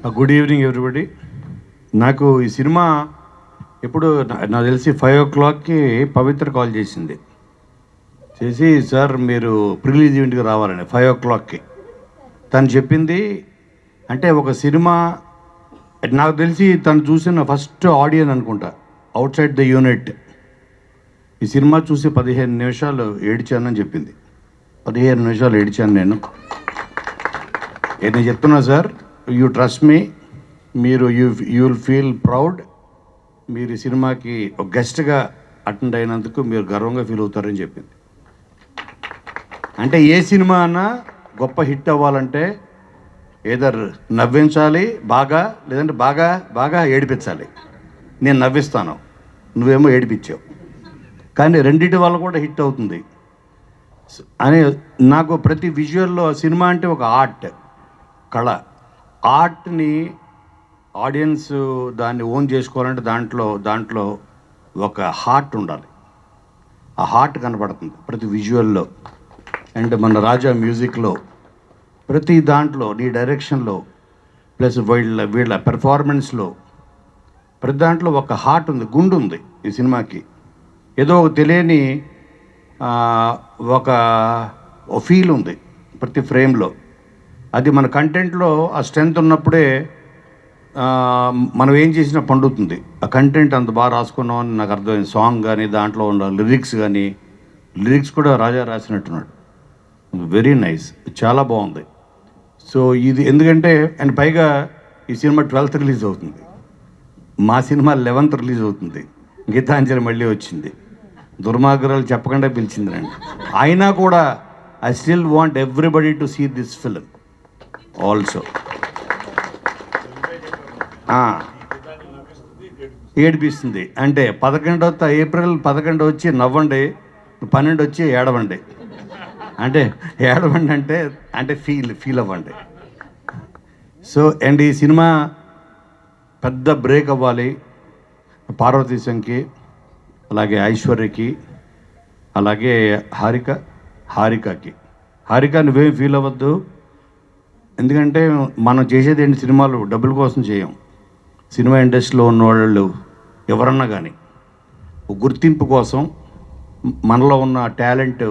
Good evening everybody. నాకు ఈ cinema ఎప్పుడు నాకు తెలిసి 5 o'clockకి పవిత్ర కాల్ చేసింది. చేసి సార్ మీరు ప్రిలీజ్ ఈవెంట్కి రావాలని 5 o'clockకి తను చెప్పింది. అంటే ఒక సినిమా నాకు తెలిసి తను చూసిన ఫస్ట్ ఆడియన్ అనుకుంటా అవుట్ సైడ్ ద యూనిట్. ఈ సినిమా చూసి 15 నిమిషాలు ఏడ్చానని చెప్పింది. 15 నిమిషాలు ఏడ్చాను నేను చెప్తున్నా సార్, యూ ట్రస్ట్ మీ, మీరు యూ విల్ ఫీల్ ప్రౌడ్. మీరు ఈ సినిమాకి ఒక గెస్ట్గా అటెండ్ అయినందుకు మీరు గర్వంగా ఫీల్ అవుతారని చెప్పింది. అంటే ఏ సినిమా అన్నా గొప్ప హిట్ అవ్వాలంటే ఏదర్ నవ్వించాలి బాగా, లేదంటే బాగా బాగా ఏడిపించాలి. నేను నవ్విస్తాను, నువ్వేమో ఏడిపించావు, కానీ రెండింటి వల్ల కూడా హిట్ అవుతుంది అని నాకు ప్రతి విజువల్లో సినిమా అంటే ఒక ఆర్ట్, కళ. ఆర్ట్ని ఆడియన్స్ దాన్ని ఓన్ చేసుకోవాలంటే దాంట్లో ఒక హార్ట్ ఉండాలి. ఆ హార్ట్ కనపడుతుంది ప్రతి విజువల్లో. అండ్ మన రాజా మ్యూజిక్లో ప్రతి దాంట్లో, నీ డైరెక్షన్లో, ప్లస్ వీళ్ళ పెర్ఫార్మెన్స్లో ప్రతి దాంట్లో ఒక హార్ట్ ఉంది, గుండు ఉంది ఈ సినిమాకి. ఏదో ఒక తెలియని ఒక ఫీల్ ఉంది ప్రతి ఫ్రేమ్లో. అది మన కంటెంట్లో ఆ స్ట్రెంత్ ఉన్నప్పుడే మనం ఏం చేసినా పండుతుంది. ఆ కంటెంట్ అంత బాగా రాసుకున్నాం అని నాకు అర్థమైంది. సాంగ్ కానీ, దాంట్లో ఉన్న లిరిక్స్ కూడా రాజా రాసినట్టున్నాడు. వెరీ నైస్, చాలా బాగుంది. సో ఇది ఎందుకంటే అండ్ పైగా ఈ సినిమా 12th రిలీజ్ అవుతుంది, మా సినిమా 11th రిలీజ్ అవుతుంది. గీతాంజలి మళ్ళీ వచ్చింది, దుర్మార్గురాలు చెప్పకుండా పిలిచింది రండి. అయినా కూడా I still want everybody to see this film also. ఏడిపిస్తుంది అంటే ఏప్రిల్ 11 వచ్చి నవ్వండి, 12 వచ్చి ఏడవండి. అంటే ఏడవండి అంటే ఫీల్ అవ్వండి. సో అండ్ ఈ సినిమా పెద్ద బ్రేక్ అవ్వాలి పార్వతీశంకి, అలాగే ఐశ్వర్యకి, అలాగే హారికకి. హారిక నువ్వేం ఫీల్ అవ్వద్దు, ఎందుకంటే మనం చేసేది ఏంటి, సినిమాలు డబ్బుల కోసం చేయం. సినిమా ఇండస్ట్రీలో ఉన్న వాళ్ళు ఎవరన్నా కానీ గుర్తింపు కోసం, మనలో ఉన్న టాలెంట్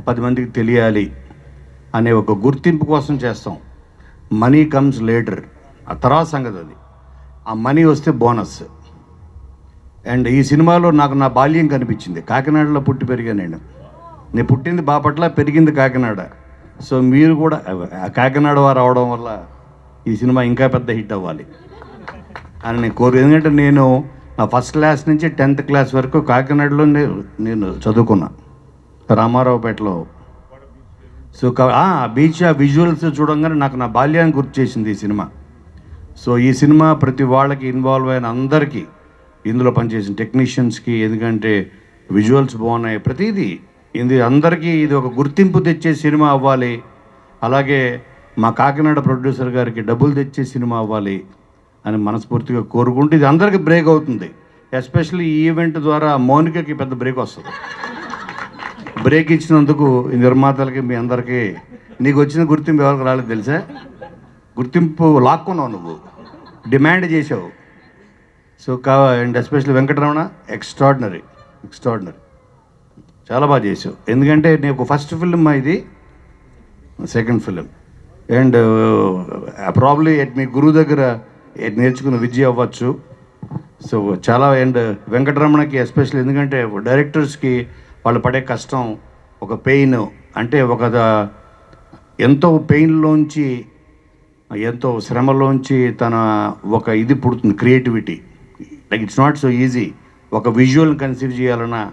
10 మందికి తెలియాలి అనే ఒక గుర్తింపు కోసం చేస్తాం. మనీ కమ్స్ లేటర్, ఆ తర్వాత సంగతి అది. ఆ మనీ వస్తే బోనస్. అండ్ ఈ సినిమాలో నాకు నా బాల్యం కనిపించింది. కాకినాడలో పుట్టి పెరిగాను నేను పుట్టింది బాపట్ల, పెరిగింది కాకినాడ. సో మీరు కూడా కాకినాడ వారు అవడం వల్ల ఈ సినిమా ఇంకా పెద్ద హిట్ అవ్వాలి అని నేను ఎందుకంటే నేను నా ఫస్ట్ క్లాస్ నుంచి 10th క్లాస్ వరకు కాకినాడలో నేను చదువుకున్నా, రామారావుపేటలో. సో బీచ్ ఆ విజువల్స్ చూడంగానే నాకు నా బాల్యాన్ని గుర్తు చేసింది ఈ సినిమా. సో ఈ సినిమా ప్రతి వాళ్ళకి ఇన్వాల్వ్ అయిన అందరికీ, ఇందులో పనిచేసిన టెక్నీషియన్స్కి, ఎందుకంటే విజువల్స్ బాగున్నాయి, ప్రతిదీ ఇది అందరికీ ఇది ఒక గుర్తింపు తెచ్చే సినిమా అవ్వాలి. అలాగే మా కాకినాడ ప్రొడ్యూసర్ గారికి డబ్బులు తెచ్చే సినిమా అవ్వాలి అని మనస్ఫూర్తిగా కోరుకుంటూ, ఇది అందరికీ బ్రేక్ అవుతుంది. ఎస్పెషల్లీ ఈ ఈవెంట్ ద్వారా మౌనికకి పెద్ద బ్రేక్ వస్తుంది. బ్రేక్ ఇచ్చినందుకు ఈ నిర్మాతలకి, మీ అందరికీ, నీకు వచ్చిన గుర్తింపు ఎవరికి రాలేదు తెలుసా? గుర్తింపు లాక్కున్నావు, నువ్వు డిమాండ్ చేసావు. So and especially Venkataramana extraordinary చాలా బాగా చేసావు. ఎందుకంటే నీకు ఫస్ట్ ఫిల్మ్, ఇది సెకండ్ ఫిలిం. అండ్ ప్రాబ్లీ మీ గురువు దగ్గర నేర్చుకున్న విద్య అవ్వచ్చు. సో చాలా. అండ్ వెంకటరమణకి ఎస్పెషల్లీ, ఎందుకంటే డైరెక్టర్స్కి వాళ్ళు పడే కష్టం, ఒక పెయిన్, అంటే ఎంతో పెయిన్లోంచి, ఎంతో శ్రమలోంచి తన ఒక ఇది పుడుతుంది, creativity. Like it's not so easy. ఒక విజువల్ని కన్సీవ్ చేయాలన్నా,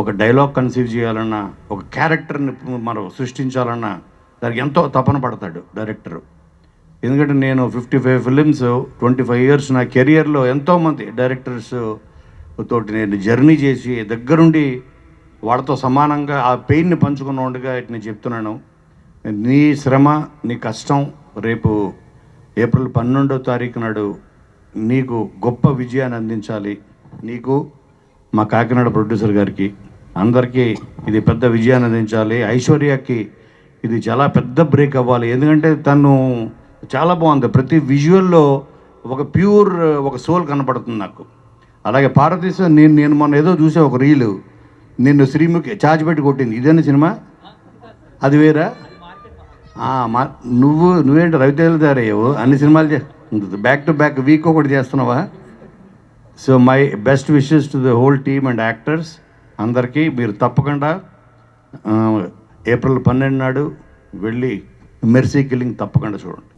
ఒక డైలాగ్ కన్సీవ్ చేయాలన్నా, ఒక క్యారెక్టర్ని మనం సృష్టించాలన్నా దానికి ఎంతో తపన పడతాడు డైరెక్టరు. ఎందుకంటే నేను 55 ఫిలిమ్స్, 25 years నా కెరియర్లో ఎంతోమంది డైరెక్టర్స్ తోటి నేను జర్నీ చేసి దగ్గరుండి వాళ్ళతో సమానంగా ఆ పెయిన్ని పంచుకున్నట్టుగా నేను చెప్తున్నాను. నీ శ్రమ, నీ కష్టం రేపు ఏప్రిల్ 12వ తారీఖు నాడు నీకు గొప్ప విజయాన్ని అందించాలి. నీకు, మా కాకినాడ ప్రొడ్యూసర్ గారికి, అందరికీ ఇది పెద్ద విజయాన్ని అందించాలి. ఐశ్వర్యకి ఇది చాలా పెద్ద బ్రేక్ అవ్వాలి. ఎందుకంటే తను చాలా బాగుంది. ప్రతి విజువల్లో ఒక ప్యూర్ ఒక సోల్ కనపడుతుంది నాకు. అలాగే పార్వతీశం నేను మొన్న ఏదో చూసా ఒక రీలు, నిన్ను శ్రీముఖి చార్జ్ పెట్టి కొట్టింది, ఇదేనా సినిమా? అది వేరా? నువ్వేంటి రవితేజ తయారయ్యావు, అన్ని సినిమాలు బ్యాక్ టు బ్యాక్ వీక్ ఒకటి చేస్తున్నావా? So my best wishes to the whole team and actors అందరికీ. మీరు తప్పకుండా ఏప్రిల్ 12 నాడు వెళ్ళి మెర్సీ కిల్లింగ్ తప్పకుండా చూడండి.